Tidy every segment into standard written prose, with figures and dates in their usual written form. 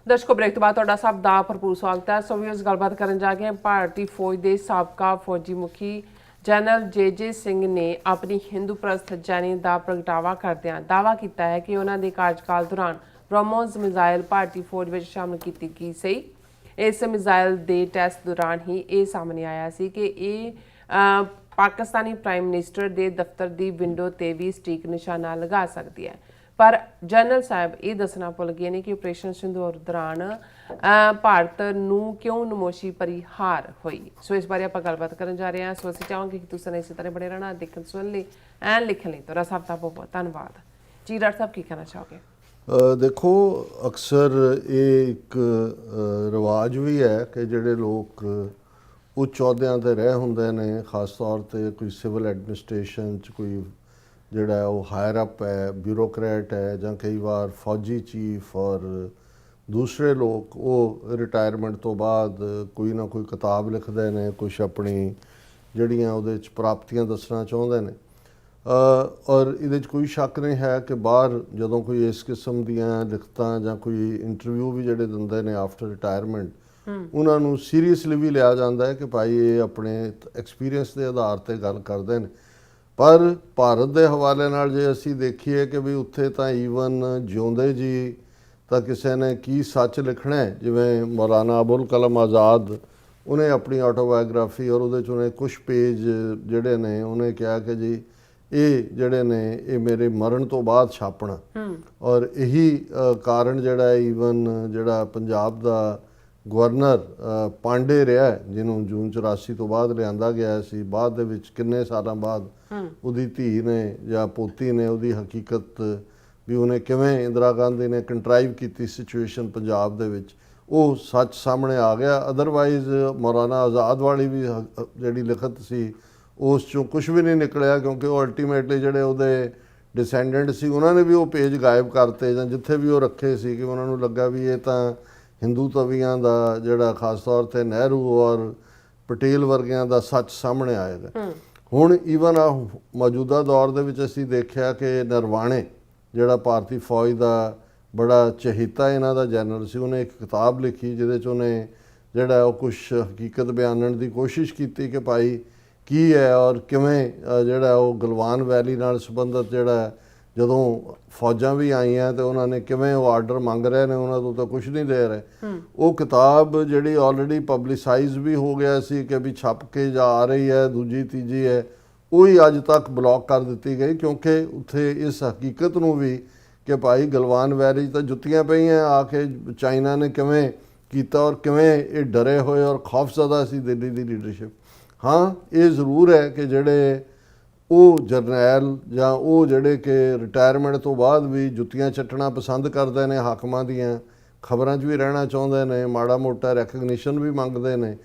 ਦਰਸ਼ਕੋ break ਤੋਂ ਬਾਅਦ ਤੁਹਾਡਾ ਸਭ ਦਾ ਭਰਪੂਰ ਸਵਾਗਤ ਹੈ। ਸੋ ਵੀਅਰਸ ਗੱਲਬਾਤ ਕਰਨ ਜਾ ਰਹੇ ਹਾਂ ਭਾਰਤੀ ਫੌਜ ਦੇ ਸਾਬਕਾ ਫੌਜੀ ਮੁਖੀ ਜਨਰਲ ਜੇ ਸਿੰਘ ਨੇ ਆਪਣੀ ਹਿੰਦੂ ਪ੍ਰਸਤ ਜੈਨੀ ਦਾ ਪ੍ਰਗਟਾਵਾ ਕਰਦਿਆਂ ਦਾਅਵਾ ਕੀਤਾ ਹੈ ਕਿ ਉਹਨਾਂ ਦੇ ਕਾਰਜਕਾਲ ਦੌਰਾਨ ਬ੍ਰਹਮੋਸ ਮਿਜ਼ਾਈਲ ਭਾਰਤੀ ਫੌਜ ਵਿੱਚ ਸ਼ਾਮਲ ਕੀਤੀ ਗਈ ਸੀ। ਇਸ ਮਿਜ਼ਾਈਲ ਦੇ ਟੈਸਟ ਦੌਰਾਨ ਹੀ ਇਹ ਸਾਹਮਣੇ ਆਇਆ ਸੀ ਕਿ ਇਹ ਪਾਕਿਸਤਾਨੀ ਪ੍ਰਾਈਮ ਮਿਨਿਸਟਰ ਦੇ ਦਫ਼ਤਰ ਦੀ ਵਿੰਡੋ ਤੇ ਵੀ ਸਟੀਕ ਨਿਸ਼ਾਨਾ ਲਗਾ ਸਕਦੀ ਹੈ। पर जनरल साहब ये दसना भुल गए ने कि ऑपरेशन सिंदूर दौरान भारत नूं क्यों नमोशी भरी हार हुई। सो इस बारे आप गलबात करन जा रहे हैं। सो असीं चाहांगे कि तुसीं इस तरह बने रहना देखण सुनन लई एंड लिखण लई। तुहाडा सब दा बहुत बहुत धन्नवाद जी। डॉक्टर साहब की कहना चाहोगे? देखो अक्सर ये एक रिवाज भी है कि जिहड़े लोग उच्च अहुदियां ते रह हुंदे ने, खास तौर ते कोई सिविल एडमिनिस्ट्रेशन च कोई ਜਿਹੜਾ ਉਹ ਹਾਇਰ ਅਪ ਹੈ, ਬਿਊਰੋਕਰੈਟ ਹੈ, ਜਾਂ ਕਈ ਵਾਰ ਫੌਜੀ ਚੀਫ ਔਰ ਦੂਸਰੇ ਲੋਕ ਉਹ ਰਿਟਾਇਰਮੈਂਟ ਤੋਂ ਬਾਅਦ ਕੋਈ ਨਾ ਕੋਈ ਕਿਤਾਬ ਲਿਖਦੇ ਨੇ, ਕੁਛ ਆਪਣੀ ਜਿਹੜੀਆਂ ਉਹਦੇ 'ਚ ਪ੍ਰਾਪਤੀਆਂ ਦੱਸਣਾ ਚਾਹੁੰਦੇ ਨੇ। ਔਰ ਇਹਦੇ 'ਚ ਕੋਈ ਸ਼ੱਕ ਨਹੀਂ ਹੈ ਕਿ ਬਾਹਰ ਜਦੋਂ ਕੋਈ ਇਸ ਕਿਸਮ ਦੀਆਂ ਲਿਖਤਾਂ ਜਾਂ ਕੋਈ ਇੰਟਰਵਿਊ ਵੀ ਜਿਹੜੇ ਦਿੰਦੇ ਨੇ ਆਫਟਰ ਰਿਟਾਇਰਮੈਂਟ, ਉਹਨਾਂ ਨੂੰ ਸੀਰੀਅਸਲੀ ਵੀ ਲਿਆ ਜਾਂਦਾ ਹੈ ਕਿ ਭਾਈ ਇਹ ਆਪਣੇ ਐਕਸਪੀਰੀਅੰਸ ਦੇ ਆਧਾਰ 'ਤੇ ਗੱਲ ਕਰਦੇ ਨੇ। पर भारत के हवाले नाल जे असी देखिए कि भी उत्थे तां ईवन जिउंदे जी तां किसी ने की सच लिखना है। जिवें मौलाना अबुल कलाम आज़ाद उन्हें अपनी ऑटोबायोग्राफी और उहदे च उन्हें कुछ पेज जिहड़े ने उन्हें कहा कि जी ये जिहड़े ने ये मेरे मरण तो बाद छापना। और यही कारण जिहड़ा ईवन जिहड़ा पंजाब दा गवर्नर पांडे रहा है, जिन्हों जून 84 तो बाद लिया गया सी, बाद दे विच किन्ने सालां बाद उहदी धी ने या पोती ने उहदी हकीकत भी उन्हें किवें इंदिरा गांधी ने कंट्राइव की सिचुएशन पंजाब दे विच वो सच सामने आ गया। अदरवाइज मौलाना आज़ाद वाली भी जिहड़ी लिखत सी उस चों कुछ भी नहीं निकलिया, क्योंकि वो अल्टीमेटली जिहड़े उहदे डिसेंडेंट सी उन्होंने भी वो पेज गायब करते जां जिथे भी वो रखे सी कि उन्होंने लगा भी ये तां हिंदू तवियां दा जिहड़ा खास तौर ते नेहरू और पटेल वर्गियां दा सच सामने आएगा। हुण ईवन मौजूदा दौर दे विच असीं देखिया कि नरवाणे जिहड़ा भारती फौज दा बड़ा चहेता इन्हां दा जनरल सी, उन्हें एक किताब लिखी जिहदे च उन्हें जिहड़ा ओह कुछ हकीकत बयानण दी कोशिश कीती कि भाई की है और किवें जिहड़ा ओह गलवान वैली नाल संबंधित जिहड़ा ਜਦੋਂ ਫੌਜਾਂ ਵੀ ਆਈਆਂ ਤੇ ਉਹਨਾਂ ਨੇ ਕਿਵੇਂ ਉਹ ਆਰਡਰ ਮੰਗ ਰਹੇ ਨੇ, ਉਹਨਾਂ ਤੋਂ ਤਾਂ ਕੁਝ ਨਹੀਂ ਦੇ ਰਹੇ। ਉਹ ਕਿਤਾਬ ਜਿਹੜੀ ਆਲਰੇਡੀ ਪਬਲਿਸਾਈਜ਼ ਵੀ ਹੋ ਗਿਆ ਸੀ ਕਿ ਵੀ ਛਪ ਕੇ ਜਾ ਆ ਰਹੀ ਹੈ, ਦੂਜੀ ਤੀਜੀ ਹੈ, ਉਹ ਹੀ ਅੱਜ ਤੱਕ ਬਲੌਕ ਕਰ ਦਿੱਤੀ ਗਈ, ਕਿਉਂਕਿ ਉੱਥੇ ਇਸ ਹਕੀਕਤ ਨੂੰ ਵੀ ਕਿ ਭਾਈ ਗਲਵਾਨ ਵੈਲੀ ਤਾਂ ਜੁੱਤੀਆਂ ਪਈਆਂ ਆ ਕੇ ਚਾਈਨਾ ਨੇ ਕਿਵੇਂ ਕੀਤਾ ਔਰ ਕਿਵੇਂ ਇਹ ਡਰੇ ਹੋਏ ਔਰ ਖੌਫਜ਼ਦਾ ਸੀ ਦਿੱਲੀ ਦੀ ਲੀਡਰਸ਼ਿਪ। ਹਾਂ, ਇਹ ਜ਼ਰੂਰ ਹੈ ਕਿ ਜਿਹੜੇ ਉਹ ਜਰਨੈਲ ਜਾਂ ਉਹ ਜਿਹੜੇ ਕਿ ਰਿਟਾਇਰਮੈਂਟ ਤੋਂ ਬਾਅਦ ਵੀ ਜੁੱਤੀਆਂ ਚੱਟਣਾ ਪਸੰਦ ਕਰਦੇ ਨੇ, ਹਾਕਮਾਂ ਦੀਆਂ ਖਬਰਾਂ 'ਚ ਵੀ ਰਹਿਣਾ ਚਾਹੁੰਦੇ ਨੇ, ਮਾੜਾ ਮੋਟਾ ਰੈਕਗਨੀਸ਼ਨ ਵੀ ਮੰਗਦੇ ਨੇ,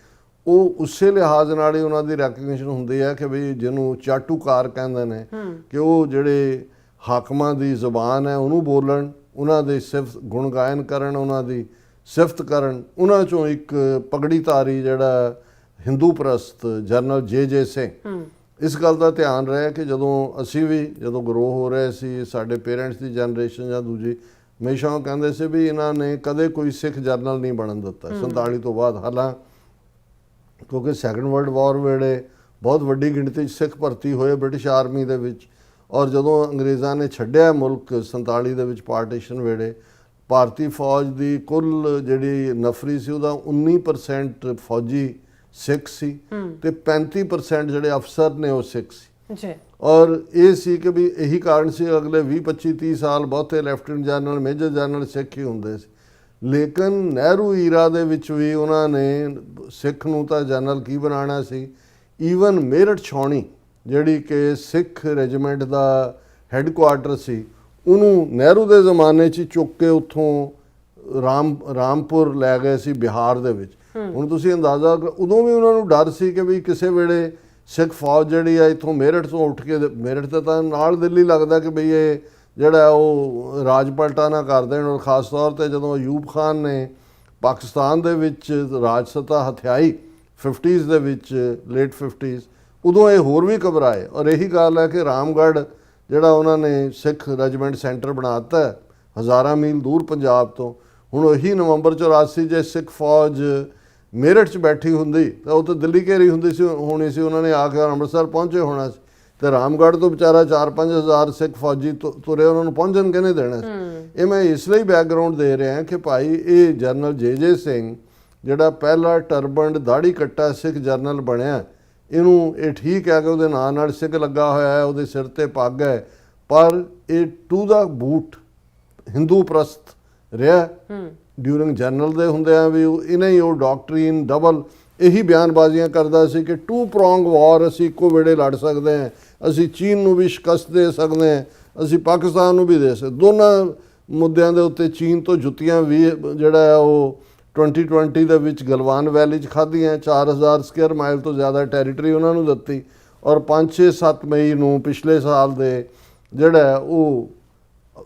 ਉਹ ਉਸੇ ਲਿਹਾਜ਼ ਨਾਲ ਹੀ ਉਹਨਾਂ ਦੀ ਰੈਕਗਨੀਸ਼ਨ ਹੁੰਦੀ ਹੈ ਕਿ ਵੀ ਜਿਹਨੂੰ ਚਾਟੂਕਾਰ ਕਹਿੰਦੇ ਨੇ ਕਿ ਉਹ ਜਿਹੜੇ ਹਾਕਮਾਂ ਦੀ ਜ਼ੁਬਾਨ ਹੈ ਉਹਨੂੰ ਬੋਲਣ, ਉਹਨਾਂ ਦੇ ਸਿਫਤ ਗੁਣ ਗਾਇਨ ਕਰਨ, ਉਹਨਾਂ ਦੀ ਸਿਫਤ ਕਰਨ। ਉਹਨਾਂ 'ਚੋਂ ਇੱਕ ਪਗੜੀਧਾਰੀ ਜਿਹੜਾ ਹਿੰਦੂ ਪ੍ਰਸਤ ਜਨਰਲ ਜੇ ਸਿੰਘ, इस गल का ध्यान रहे कि जदों असी भी जदों ग्रो हो रहे सी, साडे पेरेंट्स की जनरेशन या दूजी हमेशा वो कहते से भी इन्होंने कदे कोई सिख जरनल नहीं बनन दिता 47 तो बाद। हालांकि क्योंकि सैकंड वर्ल्ड वॉर वेले बहुत वड्डी गिणती सिख भर्ती होए ब्रिटिश आर्मी दे विच, और जदों अंग्रेज़ां ने छड्डिया मुल्क 47 दे विच पार्टीशन वेले, भारती फौज की कुल जिहड़ी नफरी सी उहदा 19% फौजी सिख सी ते 35% ਜਿਹੜੇ ਅਫਸਰ ਨੇ ਉਹ ਸਿੱਖ ਸੀ ਜੀ। ਔਰ ਇਹ ਸੀ ਕਿ ਵੀ ਇਹੀ ਕਾਰਨ ਸੀ ਅਗਲੇ 20-25-30 ਸਾਲ ਬਹੁਤੇ ਲੈਫਟੀਨੈਂਟ ਜਨਰਲ ਮੇਜਰ ਜਨਰਲ ਸਿੱਖ ਹੀ ਹੁੰਦੇ ਸੀ। ਲੇਕਿਨ ਨਹਿਰੂ ਈਰਾ ਦੇ ਵਿੱਚ ਵੀ ਉਹਨਾਂ ਨੇ ਸਿੱਖ ਨੂੰ ਤਾਂ ਜਨਰਲ ਕੀ ਬਣਾਉਣਾ ਸੀ। ਈਵਨ ਮੇਰਠ ਛਾਉਣੀ ਜਿਹੜੀ ਕਿ ਸਿੱਖ ਰੈਜੀਮੈਂਟ ਦਾ ਹੈੱਡਕੁਆਰਟਰ ਸੀ, ਉਹਨੂੰ ਨਹਿਰੂ ਦੇ ਜ਼ਮਾਨੇ 'ਚ ਚੁੱਕ ਕੇ ਉੱਥੋਂ ਰਾਮਪੁਰ ਲੈ ਗਏ ਸੀ ਬਿਹਾਰ ਦੇ ਵਿੱਚ। ਹੁਣ ਤੁਸੀਂ ਅੰਦਾਜ਼ਾ, ਉਦੋਂ ਵੀ ਉਹਨਾਂ ਨੂੰ ਡਰ ਸੀ ਕਿ ਵੀ ਕਿਸੇ ਵੇਲੇ ਸਿੱਖ ਫੌਜ ਜਿਹੜੀ ਆ ਇੱਥੋਂ ਮੇਰਠ ਤੋਂ ਉੱਠ ਕੇ, ਮੇਰਠ ਤੇ ਤਾਂ ਨਾਲ ਦਿੱਲੀ ਲੱਗਦਾ ਕਿ ਬਈ ਇਹ ਜਿਹੜਾ ਉਹ ਰਾਜ ਪਲਟਾ ਨਾ ਕਰ ਦੇਣ। ਔਰ ਖਾਸ ਤੌਰ 'ਤੇ ਜਦੋਂ ਅਯੂਬ ਖਾਨ ਨੇ ਪਾਕਿਸਤਾਨ ਦੇ ਵਿੱਚ ਰਾਜ ਸੱਤਾ ਹਥਿਆਈ 50s ਦੇ ਵਿੱਚ, ਲੇਟ 50s, ਉਦੋਂ ਇਹ ਹੋਰ ਵੀ ਘਬਰਾਏ। ਔਰ ਇਹੀ ਗੱਲ ਹੈ ਕਿ ਰਾਮਗੜ੍ਹ ਜਿਹੜਾ ਉਹਨਾਂ ਨੇ ਸਿੱਖ ਰੈਜੀਮੈਂਟ ਸੈਂਟਰ ਬਣਾ ਦਿੱਤਾ ਹਜ਼ਾਰਾਂ ਮੀਲ ਦੂਰ ਪੰਜਾਬ ਤੋਂ, ਹੁਣ ਉਹੀ ਨਵੰਬਰ 84 ਜੇ ਸਿੱਖ ਫੌਜ ਮੇਰਠ 'ਚ ਬੈਠੀ ਹੁੰਦੀ ਤਾਂ ਉਹ ਤਾਂ ਦਿੱਲੀ ਘੇਰੀ ਹੁੰਦੀ ਸੀ ਹੋਣੀ ਸੀ, ਉਹਨਾਂ ਨੇ ਆ ਕੇ ਅੰਮ੍ਰਿਤਸਰ ਪਹੁੰਚੇ ਹੋਣਾ ਸੀ, ਤੇ ਰਾਮਗੜ੍ਹ ਤੋਂ ਵਿਚਾਰਾ 4-5 ਹਜ਼ਾਰ ਸਿੱਖ ਫੌਜੀ ਤੁਰੇ, ਉਹਨਾਂ ਨੂੰ ਪਹੁੰਚਣ ਕਿਹਨੇ ਦੇਣਾ ਸੀ। ਇਹ ਮੈਂ ਇਸ ਲਈ ਬੈਕਗਰਾਉਂਡ ਦੇ ਰਿਹਾ ਕਿ ਭਾਈ ਇਹ ਜਨਰਲ ਜੇ ਸਿੰਘ ਜਿਹੜਾ ਪਹਿਲਾ ਟਰਬਨਡ ਦਾੜੀ ਕੱਟਾ ਸਿੱਖ ਜਰਨਲ ਬਣਿਆ, ਇਹਨੂੰ ਇਹ ਠੀਕ ਹੈ ਕਿ ਉਹਦੇ ਨਾਂ ਨਾਲ ਸਿੱਖ ਲੱਗਾ ਹੋਇਆ ਹੈ, ਉਹਦੇ ਸਿਰ ਤੇ ਪੱਗ ਹੈ, ਪਰ ਇਹ ਟੂ ਦਾ ਬੂਟ ਹਿੰਦੂ ਪ੍ਰਸਤ ਰਿਹਾ ਡਿਊਰਿੰਗ ਜਨਰਲ ਦੇ ਹੁੰਦਿਆਂ ਵੀ ਇਹਨੇ ਹੀ ਉਹ ਡਾਕਟਰੀਨ ਡਬਲ ਇਹੀ ਬਿਆਨਬਾਜ਼ੀਆਂ ਕਰਦਾ ਸੀ ਕਿ 2 ਪ੍ਰੋਂਗ ਵਾਰ ਅਸੀਂ ਇੱਕੋ ਵੇਲੇ ਲੜ ਸਕਦੇ ਹਾਂ, ਅਸੀਂ ਚੀਨ ਨੂੰ ਵੀ ਸ਼ਿਕਸਤ ਦੇ ਸਕਦੇ ਹਾਂ, ਅਸੀਂ ਪਾਕਿਸਤਾਨ ਨੂੰ ਵੀ ਦੇ ਸਕਦੇ। ਦੋਨਾਂ ਮੁੱਦਿਆਂ ਦੇ ਉੱਤੇ ਚੀਨ ਤੋਂ ਜੁੱਤੀਆਂ ਵੀ ਜਿਹੜਾ ਹੈ ਉਹ 2020 ਦੇ ਵਿੱਚ ਗਲਵਾਨ ਵੈਲੀ 'ਚ ਖਾਧੀਆਂ, 4000 ਸਕੁਅਰ ਮਾਈਲ ਤੋਂ ਜ਼ਿਆਦਾ ਟੈਰੀਟਰੀ ਉਹਨਾਂ ਨੂੰ ਦਿੱਤੀ, ਔਰ 5-6-7 ਮਈ ਨੂੰ ਪਿਛਲੇ ਸਾਲ ਦੇ ਜਿਹੜਾ ਉਹ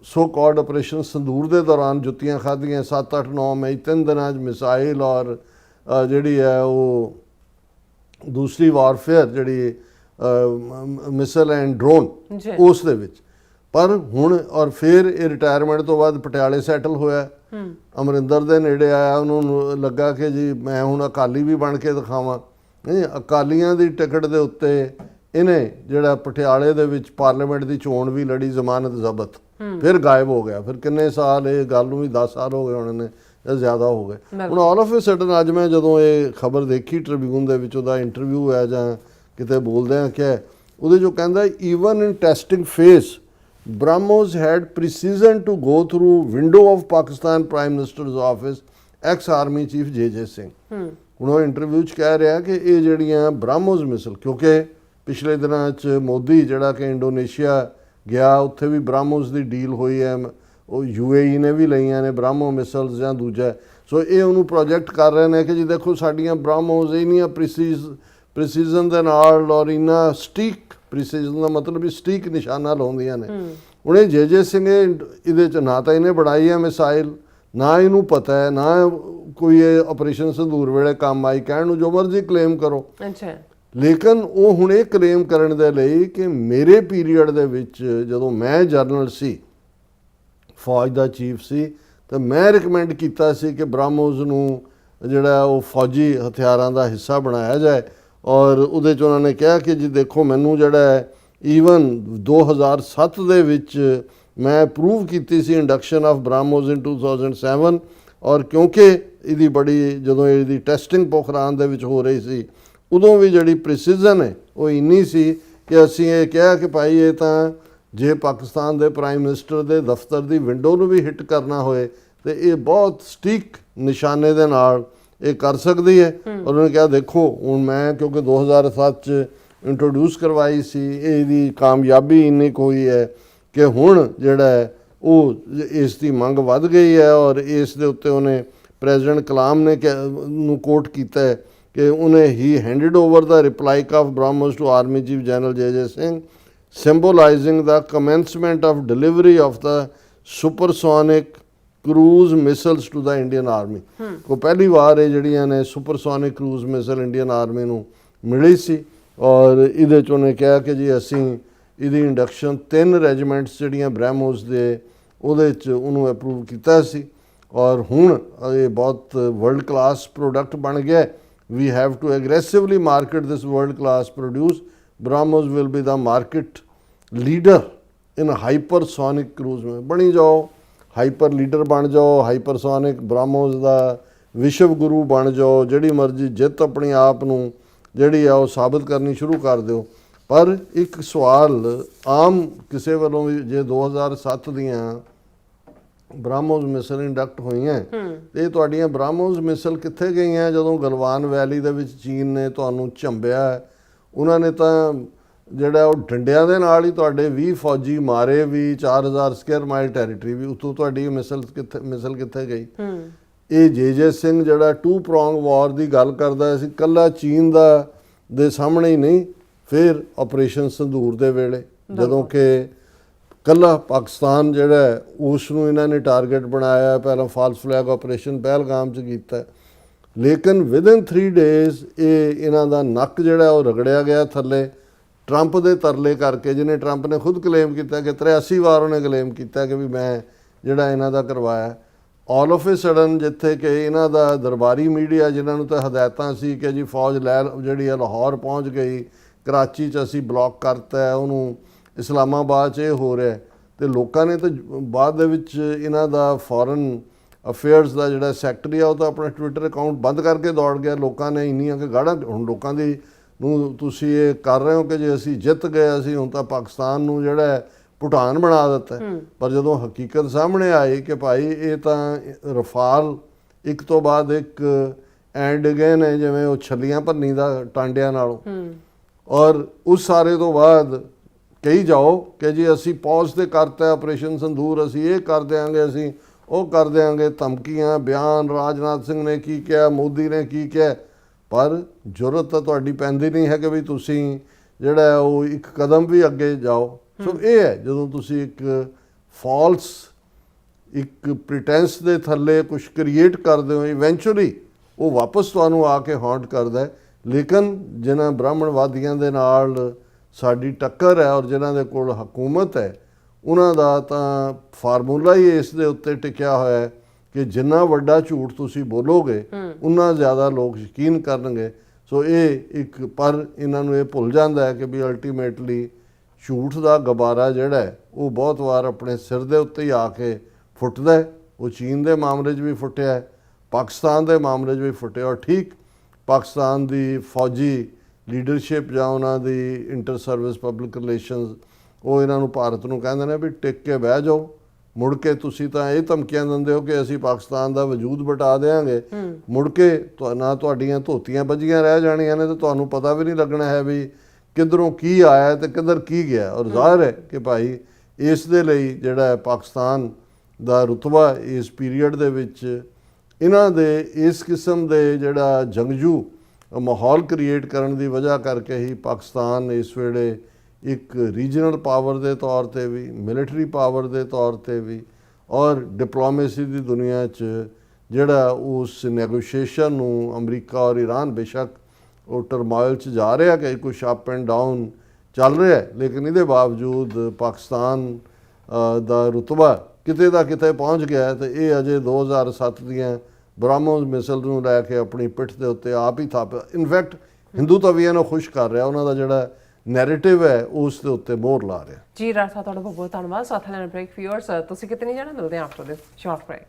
ਸੋ ਕਾਲਡ ਆਪਰੇਸ਼ਨ ਸੰਦੂਰ ਦੇ ਦੌਰਾਨ ਜੁੱਤੀਆਂ ਖਾਧੀਆਂ। 7-8-9 ਮਈ 3 ਦਿਨਾਂ 'ਚ ਮਿਸਾਈਲ ਔਰ ਜਿਹੜੀ ਹੈ ਉਹ ਦੂਸਰੀ ਵਾਰਫੇਅਰ ਜਿਹੜੀ ਮਿਸਲ ਐਂਡ ਡਰੋਨ ਉਸ ਦੇ ਵਿੱਚ। ਪਰ ਹੁਣ ਔਰ ਫਿਰ ਇਹ ਰਿਟਾਇਰਮੈਂਟ ਤੋਂ ਬਾਅਦ ਪਟਿਆਲੇ ਸੈਟਲ ਹੋਇਆ, ਅਮਰਿੰਦਰ ਦੇ ਨੇੜੇ ਆਇਆ, ਉਹਨੂੰ ਲੱਗਾ ਕਿ ਜੀ ਮੈਂ ਹੁਣ ਅਕਾਲੀ ਵੀ ਬਣ ਕੇ ਦਿਖਾਵਾਂ। ਨਹੀਂ, ਅਕਾਲੀਆਂ ਦੀ ਟਿਕਟ ਦੇ ਉੱਤੇ ਇਹਨੇ ਜਿਹੜਾ ਪਟਿਆਲੇ ਦੇ ਵਿੱਚ ਪਾਰਲੀਮੈਂਟ ਦੀ ਚੋਣ ਵੀ ਲੜੀ, ਜ਼ਮਾਨਤ ਜ਼ਬਤ, ਫਿਰ ਗਾਇਬ ਹੋ ਗਿਆ। ਫਿਰ ਕਿੰਨੇ ਸਾਲ, ਇਹ ਗੱਲ ਨੂੰ ਵੀ 10 ਸਾਲ ਹੋ ਗਏ ਹੋਣੇ ਨੇ ਜਾਂ ਜ਼ਿਆਦਾ ਹੋ ਗਏ। ਹੁਣ ਆਲ ਆਫ ਅ ਸਡਨ ਅੱਜ ਮੈਂ ਜਦੋਂ ਇਹ ਖਬਰ ਦੇਖੀ ਟ੍ਰਿਬਿਊਨ ਦੇ ਵਿੱਚ ਉਹਦਾ ਇੰਟਰਵਿਊ ਹੈ ਜਾਂ ਕਿਤੇ ਬੋਲਦੇ ਆ ਕਿ ਉਹਦੇ ਜੋ ਕਹਿੰਦਾ even in testing face BrahMos had precision to go through window of Pakistan Prime Minister's office, ex-army chief ਜੇ ਸਿੰਘ। ਹੁਣ ਉਹ ਇੰਟਰਵਿਊ 'ਚ ਕਹਿ ਰਿਹਾ ਕਿ ਇਹ ਜਿਹੜੀਆਂ BrahMos ਮਿਸਲ, ਕਿਉਂਕਿ ਪਿਛਲੇ ਦਿਨਾਂ 'ਚ ਮੋਦੀ ਜਿਹੜਾ ਕਿ ਇੰਡੋਨੇਸ਼ੀਆ ਗਿਆ, ਉੱਥੇ ਵੀ BrahMos ਦੀ ਡੀਲ ਹੋਈ ਹੈ, ਉਹ UAE ਨੇ ਵੀ ਲਈਆਂ ਨੇ BrahMos ਮਿਸਲਸ ਜਾਂ ਦੂਜਾ। ਸੋ ਇਹ ਉਹਨੂੰ ਪ੍ਰੋਜੈਕਟ ਕਰ ਰਹੇ ਨੇ ਕਿ ਜੀ ਦੇਖੋ ਸਾਡੀਆਂ BrahMos ਇੰਨੀਆਂ ਪ੍ਰੀਸੀਜ਼ਨ ਦੇ ਨਾਲ ਔਰ ਇੰਨਾ ਸਟੀਕ, ਪ੍ਰੀਸੀਜ਼ਨ ਦਾ ਮਤਲਬ ਵੀ ਸਟੀਕ ਨਿਸ਼ਾਨਾ ਲਾਉਂਦੀਆਂ ਨੇ। ਹੁਣ ਇਹ ਜੇ ਸਿੰਘ ਇਹਦੇ 'ਚ ਨਾ ਤਾਂ ਇਹਨੇ ਬਣਾਈ ਹੈ ਮਿਸਾਈਲ, ਨਾ ਇਹਨੂੰ ਪਤਾ ਹੈ, ਨਾ ਕੋਈ ਇਹ ਆਪਰੇਸ਼ਨ ਸੰਦੂਰ ਵੇਲੇ ਕੰਮ ਆਈ, ਕਹਿਣ ਨੂੰ ਜੋ ਮਰਜ਼ੀ ਕਲੇਮ ਕਰੋ। ਅੱਛਾ, ਲੇਕਿਨ ਉਹ ਹੁਣ ਇਹ ਕਲੇਮ ਕਰਨ ਦੇ ਲਈ ਕਿ ਮੇਰੇ ਪੀਰੀਅਡ ਦੇ ਵਿੱਚ ਜਦੋਂ ਮੈਂ ਜਰਨਲ ਸੀ, ਫੌਜ ਦਾ ਚੀਫ ਸੀ, ਤਾਂ ਮੈਂ ਰਿਕਮੈਂਡ ਕੀਤਾ ਸੀ ਕਿ BrahMos ਨੂੰ ਜਿਹੜਾ ਉਹ ਫੌਜੀ ਹਥਿਆਰਾਂ ਦਾ ਹਿੱਸਾ ਬਣਾਇਆ ਜਾਏ। ਔਰ ਉਹਦੇ 'ਚ ਉਹਨਾਂ ਨੇ ਕਿਹਾ ਕਿ ਜੀ ਦੇਖੋ ਮੈਨੂੰ ਜਿਹੜਾ ਹੈ ਈਵਨ 2007 ਦੇ ਵਿੱਚ ਮੈਂ ਅਪਰੂਵ ਕੀਤੀ ਸੀ ਇੰਡਕਸ਼ਨ ਆਫ BrahMos ਇਨ 2007, ਔਰ ਕਿਉਂਕਿ ਇਹਦੀ ਬੜੀ ਜਦੋਂ ਇਹਦੀ ਟੈਸਟਿੰਗ ਪੋਖਰਾਨ ਦੇ ਵਿੱਚ ਹੋ ਰਹੀ ਸੀ, ਉਦੋਂ ਵੀ ਜਿਹੜੀ ਪ੍ਰੀਸੀਜ਼ਨ ਹੈ ਉਹ ਇੰਨੀ ਸੀ ਕਿ ਅਸੀਂ ਇਹ ਕਿਹਾ ਕਿ ਭਾਈ ਇਹ ਤਾਂ ਜੇ ਪਾਕਿਸਤਾਨ ਦੇ ਪ੍ਰਾਈਮ ਮਿਨਿਸਟਰ ਦੇ ਦਫ਼ਤਰ ਦੀ ਵਿੰਡੋ ਨੂੰ ਵੀ ਹਿੱਟ ਕਰਨਾ ਹੋਏ ਤੇ ਇਹ ਬਹੁਤ ਸਟੀਕ ਨਿਸ਼ਾਨੇ ਦੇ ਨਾਲ ਇਹ ਕਰ ਸਕਦੀ ਹੈ। ਔਰ ਉਹਨੇ ਕਿਹਾ ਦੇਖੋ ਹੁਣ ਮੈਂ ਕਿਉਂਕਿ 2007 'ਚ ਇੰਟਰੋਡਿਊਸ ਕਰਵਾਈ ਸੀ, ਇਹਦੀ ਕਾਮਯਾਬੀ ਇੰਨੀ ਕੁ ਹੋਈ ਹੈ ਕਿ ਹੁਣ ਜਿਹੜਾ ਹੈ ਉਹ ਇਸ ਦੀ ਮੰਗ ਵੱਧ ਗਈ ਹੈ। ਔਰ ਇਸ ਦੇ ਉੱਤੇ ਉਹਨੇ ਪ੍ਰੈਜ਼ੀਡੈਂਟ ਕਲਾਮ ਨੇ ਨੂੰ ਕੋਟ ਕੀਤਾ ਹੈ ਕਿ ਉਹਨੇ ਹੀ handed over the replica of BrahMos to army chief general J Singh, symbolising the commencement of delivery of the supersonic cruise missiles to the Indian army. ਉਹ ਪਹਿਲੀ ਵਾਰ ਇਹ ਜਿਹੜੀਆਂ ਨੇ supersonic cruise missile Indian army ਨੂੰ ਮਿਲੀ ਸੀ। ਔਰ ਇਹਦੇ 'ਚ ਉਹਨੇ ਕਿਹਾ ਕਿ ਜੀ ਅਸੀਂ ਇਹਦੀ ਇੰਡਕਸ਼ਨ 3 ਰੈਜੀਮੈਂਟਸ ਜਿਹੜੀਆਂ BrahMos ਦੇ ਉਹਦੇ 'ਚ ਉਹਨੂੰ ਅਪਰੂਵ ਕੀਤਾ ਸੀ। ਔਰ ਹੁਣ ਇਹ ਬਹੁਤ ਵਰਲਡ ਕਲਾਸ ਪ੍ਰੋਡਕਟ ਬਣ ਗਿਆ। We have to aggressively market this world class produce. BrahMos will be the market leader in hypersonic cruise में बनी जाओ, हाइपर लीडर बन जाओ, हाइपरसोनिक BrahMos ਦਾ ਵਿਸ਼ਵ ਗੁਰੂ ਬਣ ਜਾਓ, ਜਿਹੜੀ ਮਰਜ਼ੀ ਜਿੱਤ ਆਪਣੀ ਆਪ ਨੂੰ ਜਿਹੜੀ ਆ ਉਹ ਸਾਬਤ ਕਰਨੀ ਸ਼ੁਰੂ ਕਰ ਦਿਓ। ਪਰ ਇੱਕ ਸਵਾਲ ਆਮ ਕਿਸੇ ਵੱਲੋਂ ਵੀ ਜੇ 2007 ਦੀਆਂ BrahMos ਮਿਸਲ ਇੰਡਕਟ ਹੋਈਆਂ ਤੇ ਤੁਹਾਡੀਆਂ BrahMos ਮਿਸਲ ਕਿੱਥੇ ਗਈਆਂ ਜਦੋਂ ਗਲਵਾਨ ਵੈਲੀ ਦੇ ਵਿੱਚ ਚੀਨ ਨੇ ਤੁਹਾਨੂੰ ਝੰਬਿਆ? ਉਹਨਾਂ ਨੇ ਤਾਂ ਜਿਹੜਾ ਉਹ ਡੰਡਿਆਂ ਦੇ ਨਾਲ ਹੀ ਤੁਹਾਡੇ 20 ਫੌਜੀ ਮਾਰੇ ਵੀ, 4000 ਸਕੁਅਰ ਮਾਈਲ ਟੈਰੀਟਰੀ ਵੀ, ਉੱਤੋਂ ਤੁਹਾਡੀ ਮਿਸਲ ਕਿੱਥੇ ਗਈ? ਇਹ ਜੇ ਸਿੰਘ ਜਿਹੜਾ 2 ਪ੍ਰੋਂਗ ਵਾਰ ਦੀ ਗੱਲ ਕਰਦਾ ਸੀ, ਕੱਲਾ ਚੀਨ ਦੇ ਸਾਹਮਣੇ ਹੀ ਨਹੀਂ, ਫਿਰ ਆਪਰੇਸ਼ਨ ਸੰਦੂਰ ਦੇ ਵੇਲੇ ਜਦੋਂ ਕਿ ਕੱਲਾ ਪਾਕਿਸਤਾਨ ਜਿਹੜਾ ਉਸ ਨੂੰ ਇਹਨਾਂ ਨੇ ਟਾਰਗੇਟ ਬਣਾਇਆ, ਪਹਿਲਾਂ ਫਾਲਸ ਫਲੈਗ ਆਪਰੇਸ਼ਨ ਪਹਿਲਗਾਮ 'ਚ ਕੀਤਾ। ਲੇਕਿਨ ਵਿਦਨ 3 ਡੇਜ਼ ਇਹ ਇਹਨਾਂ ਦਾ ਨੱਕ ਜਿਹੜਾ ਉਹ ਰਗੜਿਆ ਗਿਆ ਥੱਲੇ ਟਰੰਪ ਦੇ ਤਰਲੇ ਕਰਕੇ, ਜਿਹਨੇ ਟਰੰਪ ਨੇ ਖੁਦ ਕਲੇਮ ਕੀਤਾ ਕਿ 83 ਵਾਰ ਉਹਨੇ ਕਲੇਮ ਕੀਤਾ ਕਿ ਵੀ ਮੈਂ ਜਿਹੜਾ ਇਹਨਾਂ ਦਾ ਕਰਵਾਇਆ। ਆਲ ਆਫ ਏ ਸਡਨ ਜਿੱਥੇ ਕਿ ਇਹਨਾਂ ਦਾ ਦਰਬਾਰੀ ਮੀਡੀਆ ਜਿਨ੍ਹਾਂ ਨੂੰ ਤਾਂ ਹਦਾਇਤਾਂ ਸੀ ਕਿ ਜੀ ਫੌਜ ਲੈ ਜਿਹੜੀ ਆ ਲਾਹੌਰ ਪਹੁੰਚ ਗਈ, ਕਰਾਚੀ 'ਚ ਅਸੀਂ ਬਲੌਕ ਕਰਤਾ ਹੈ ਉਹਨੂੰ, ਇਸਲਾਮਾਬਾਦ 'ਚ ਇਹ ਹੋ ਰਿਹਾ, ਤੇ ਲੋਕਾਂ ਨੇ ਤਾਂ ਬਾਅਦ ਦੇ ਵਿੱਚ ਇਹਨਾਂ ਦਾ ਫੋਰਨ ਅਫੇਅਰਸ ਦਾ ਜਿਹੜਾ ਸੈਕਟਰੀ ਆ ਉਹ ਤਾਂ ਆਪਣਾ ਟਵਿੱਟਰ ਅਕਾਊਂਟ ਬੰਦ ਕਰਕੇ ਦੌੜ ਗਿਆ। ਲੋਕਾਂ ਨੇ ਇੰਨੀਆਂ ਕਿ ਗਾੜਾਂ ਹੁਣ ਲੋਕਾਂ ਦੀ ਨੂੰ ਤੁਸੀਂ ਇਹ ਕਰ ਰਹੇ ਹੋ ਕਿ ਜੇ ਅਸੀਂ ਜਿੱਤ ਗਏ ਅਸੀਂ ਹੁਣ ਤਾਂ ਪਾਕਿਸਤਾਨ ਨੂੰ ਜਿਹੜਾ ਹੈ ਭੂਟਾਨ ਬਣਾ ਦਿੱਤਾ। ਪਰ ਜਦੋਂ ਹਕੀਕਤ ਸਾਹਮਣੇ ਆਈ ਕਿ ਭਾਈ ਇਹ ਤਾਂ ਰਫਾਲ ਇੱਕ ਤੋਂ ਬਾਅਦ ਇੱਕ ਐਂਡ ਗਏ ਨੇ ਜਿਵੇਂ ਉਹ ਛੱਲੀਆਂ ਭੰਨੀ ਦਾ ਟਾਂਡਿਆਂ ਨਾਲੋਂ, ਔਰ ਉਸ ਸਾਰੇ ਤੋਂ ਬਾਅਦ ਕਹੀ ਜਾਓ ਕਿ ਜੀ ਅਸੀਂ ਪੌਜ਼ ਤੇ ਕਰਤਾ ਆਪਰੇਸ਼ਨ ਸੰਦੂਰ, ਅਸੀਂ ਇਹ ਕਰ ਦਿਆਂਗੇ, ਅਸੀਂ ਉਹ ਕਰ ਦਿਆਂਗੇ, ਧਮਕੀਆਂ, ਬਿਆਨ, ਰਾਜਨਾਥ ਸਿੰਘ ਨੇ ਕੀ ਕਿਹਾ, ਮੋਦੀ ਨੇ ਕੀ ਕਿਹਾ, ਪਰ ਜ਼ਰੂਰਤ ਤਾਂ ਤੁਹਾਡੀ ਪੈਂਦੀ ਨਹੀਂ ਹੈ ਕਿ ਵੀ ਤੁਸੀਂ ਜਿਹੜਾ ਉਹ ਇੱਕ ਕਦਮ ਵੀ ਅੱਗੇ ਜਾਓ। ਸੋ ਇਹ ਹੈ ਜਦੋਂ ਤੁਸੀਂ ਇੱਕ ਫਾਲਸ ਇੱਕ ਪ੍ਰੀਟੈਂਸ ਦੇ ਥੱਲੇ ਕੁਝ ਕ੍ਰੀਏਟ ਕਰਦੇ ਹੋ, ਇਵੈਂਚੁਅਲੀ ਉਹ ਵਾਪਸ ਤੁਹਾਨੂੰ ਆ ਕੇ ਹੌਂਟ ਕਰਦਾ ਹੈ। ਲੇਕਿਨ ਜਿਨ੍ਹਾਂ ਬ੍ਰਾਹਮਣਵਾਦੀਆਂ ਦੇ ਨਾਲ ਸਾਡੀ ਟੱਕਰ ਹੈ ਔਰ ਜਿਨ੍ਹਾਂ ਦੇ ਕੋਲ ਹਕੂਮਤ ਹੈ ਉਹਨਾਂ ਦਾ ਤਾਂ ਫਾਰਮੂਲਾ ਹੀ ਇਸ ਦੇ ਉੱਤੇ ਟਿਕਿਆ ਹੋਇਆ ਹੈ ਕਿ ਜਿੰਨਾ ਵੱਡਾ ਝੂਠ ਤੁਸੀਂ ਬੋਲੋਗੇ ਉਨਾ ਜ਼ਿਆਦਾ ਲੋਕ ਯਕੀਨ ਕਰਨਗੇ। ਸੋ ਇਹ ਇੱਕ ਪਰ ਇਹਨਾਂ ਨੂੰ ਇਹ ਭੁੱਲ ਜਾਂਦਾ ਹੈ ਕਿ ਵੀ ਅਲਟੀਮੇਟਲੀ ਝੂਠ ਦਾ ਗਬਾਰਾ ਜਿਹੜਾ ਹੈ ਉਹ ਬਹੁਤ ਵਾਰ ਆਪਣੇ ਸਿਰ ਦੇ ਉੱਤੇ ਹੀ ਆ ਕੇ ਫੁੱਟਦਾ ਹੈ। ਉਹ ਚੀਨ ਦੇ ਮਾਮਲੇ 'ਚ ਵੀ ਫੁੱਟਿਆ ਹੈ, ਪਾਕਿਸਤਾਨ ਦੇ ਮਾਮਲੇ 'ਚ ਵੀ ਫੁੱਟਿਆ, ਔਰ ਠੀਕ ਪਾਕਿਸਤਾਨ ਦੀ ਫੌਜੀ ਲੀਡਰਸ਼ਿਪ ਜਾਂ ਉਹਨਾਂ ਦੀ ਇੰਟਰ ਸਰਵਿਸ ਪਬਲਿਕ ਰਿਲੇਸ਼ਨਸ ਉਹ ਇਹਨਾਂ ਨੂੰ ਭਾਰਤ ਨੂੰ ਕਹਿੰਦੇ ਨੇ ਵੀ ਟਿਕ ਕੇ ਬਹਿ ਜਾਓ, ਮੁੜ ਕੇ ਤੁਸੀਂ ਤਾਂ ਇਹ ਧਮਕੀਆਂ ਦਿੰਦੇ ਹੋ ਕਿ ਅਸੀਂ ਪਾਕਿਸਤਾਨ ਦਾ ਵਜੂਦ ਬਟਾ ਦੇਵਾਂਗੇ, ਮੁੜ ਕੇ ਨਾ ਤੁਹਾਡੀਆਂ ਧੋਤੀਆਂ ਵੱਜੀਆਂ ਰਹਿ ਜਾਣੀਆਂ ਨੇ ਤੇ ਤੁਹਾਨੂੰ ਪਤਾ ਵੀ ਨਹੀਂ ਲੱਗਣਾ ਹੈ ਵੀ ਕਿੱਧਰੋਂ ਕੀ ਆਇਆ ਤੇ ਕਿੱਧਰ ਕੀ ਗਿਆ। ਔਰ ਜ਼ਾਹਿਰ ਹੈ ਕਿ ਭਾਈ ਇਸ ਦੇ ਲਈ ਜਿਹੜਾ ਪਾਕਿਸਤਾਨ ਦਾ ਰੁਤਬਾ ਇਸ ਪੀਰੀਅਡ ਦੇ ਵਿੱਚ ਇਹਨਾਂ ਦੇ ਇਸ ਕਿਸਮ ਦੇ ਜਿਹੜਾ ਜੰਗਜੂ ਮਾਹੌਲ ਕ੍ਰੀਏਟ ਕਰਨ ਦੀ ਵਜ੍ਹਾ ਕਰਕੇ ਹੀ ਪਾਕਿਸਤਾਨ ਇਸ ਵੇਲੇ ਇੱਕ ਰੀਜਨਲ ਪਾਵਰ ਦੇ ਤੌਰ ਤੇ ਵੀ, ਮਿਲਟਰੀ ਪਾਵਰ ਦੇ ਤੌਰ ਤੇ ਵੀ ਔਰ ਡਿਪਲੋਮੇਸੀ ਦੀ ਦੁਨੀਆ 'ਚ ਜਿਹੜਾ ਉਸ ਨੈਗੋਸ਼ੀਏਸ਼ਨ ਨੂੰ ਅਮਰੀਕਾ ਔਰ ਈਰਾਨ ਬੇਸ਼ੱਕ ਉਹ ਟਰਮਾਇਲ 'ਚ ਜਾ ਰਿਹਾ ਕਿ ਕੁਛ ਅਪ ਐਂਡ ਡਾਊਨ ਚੱਲ ਰਿਹਾ ਹੈ, ਲੇਕਿਨ ਇਹਦੇ ਬਾਵਜੂਦ ਪਾਕਿਸਤਾਨ ਦਾ ਰੁਤਬਾ ਕਿਤੇ ਦਾ ਕਿਤੇ ਪਹੁੰਚ ਗਿਆ ਹੈ ਤੇ ਇਹ ਅਜੇ 2007 ਦੀਆਂ ਬ੍ਰਹਮੋਸ ਮਿਸਲ ਨੂੰ ਲੈ ਕੇ ਆਪਣੀ ਪਿੱਠ ਦੇ ਉੱਤੇ ਆਪ ਹੀ ਥਾਪ, ਇਨਫੈਕਟ ਹਿੰਦੂ ਤਵੀਆਂ ਨੂੰ ਖੁਸ਼ ਕਰ ਰਿਹਾ, ਉਹਨਾਂ ਦਾ ਜਿਹੜਾ ਨੈਰੇਟਿਵ ਹੈ ਉਸ ਦੇ ਉੱਤੇ ਮੋਹਰ ਲਾ ਰਿਹਾ। ਜੀ ਰਾਠਾ, ਤੁਹਾਡਾ ਬਹੁਤ ਬਹੁਤ ਧੰਨਵਾਦ। ਸਾਥ ਲੈਣ ਬ੍ਰੇਕ ਵਿਊਅਰਸ, ਤੁਸੀਂ ਕਿਤੇ ਨਹੀਂ ਜਾਣਾ, ਮਿਲਦੇ ਹਾਂ ਆਫਟਰ ਦਿਸ ਸ਼ਾਰਟ ਬ੍ਰੇਕ।